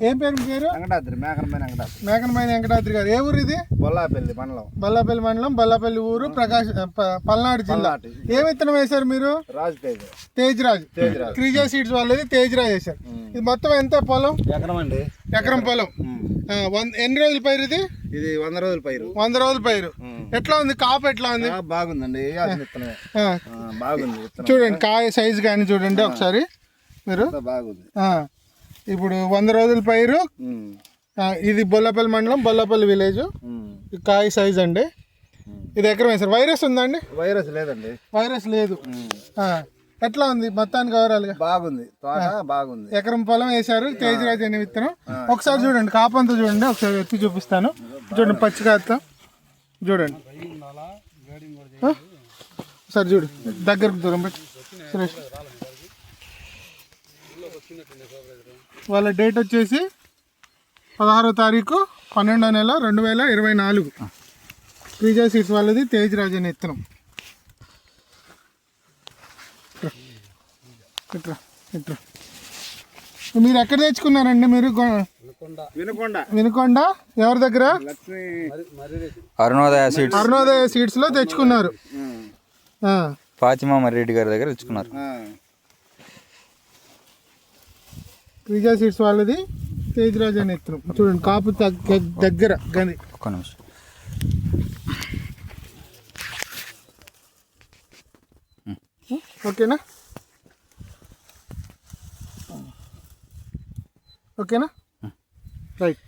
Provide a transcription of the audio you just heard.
ఏం పేరు మీ పేరు? వెంకటాద్రి, వెంకటాద్రి. మేకనమైన వెంకటాద్రి గారు. ఏ ఊరు ఇది? బొల్లాపల్లి మండలం. బల్లాపల్లి ఊరు, పల్నాడు జిల్లా. ఏ విత్తనం వేశారు మీరు? తేజ్రాజ్. క్రీజా సీడ్స్ వాళ్ళది తేజ్రాజ్ వేశారు. ఇది మొత్తం ఎంత పొలం? ఎకరం అండి. ఎకరం పొలం. ఎన్ని రోజుల పైరు ఇది? ఇది 100 రోజుల పైరు. 100 రోజుల పైరు. ఎట్లా ఉంది కాపు? ఎట్లా ఉంది? బాగుందండి. బాగుంది. చూడండి కాయ సైజు కానీ చూడండి ఒకసారి మీరు. బాగుంది. ఇప్పుడు 100 రోజుల పైరు. ఇది బొల్లపల్లి మండలం, బొల్లపల్లి విలేజ్. కాయ సైజ్ అండి. ఇది ఎకరం వేసారు. వైరస్ ఉందండి? వైరస్ లేదండి. వైరస్ లేదు. ఎట్లా ఉంది మొత్తానికి ఓవరాల్గా? బాగుంది. బాగుంది. ఎకరం పొలం వేశారు తేజరాజ్ అనే విత్తనం. ఒకసారి చూడండి కాపు అంతా చూడండి, ఒకసారి ఎత్తి చూపిస్తాను. చూడండి పచ్చి కాస్త చూడండి. ఒకసారి చూడు, దగ్గరకు దూరం పెట్టి సురేష్. వాళ్ళ డేట్ వచ్చేసి 16వ తారీఖు 12వ నెల 2024. క్రీజా సీడ్స్ వాళ్ళది తేజరాజ్ అనే విత్తనం. ఇట్రా మీరు ఎక్కడ తెచ్చుకున్నారండి? మీరు వినుకొండ. ఎవరి దగ్గర? అరుణోదయ సీడ్స్ లో తెచ్చుకున్నారు. ఫాతిమా మర్రెడ్డి గారి దగ్గర తెచ్చుకున్నారు. క్రీజా సీడ్స్ వాళ్ళది తేజరాజ్ అనే ఇత్తనం. చూడండి కాపు దగ్గర గది. ఒక్క నిమిషం. ఓకేనా? రైట్.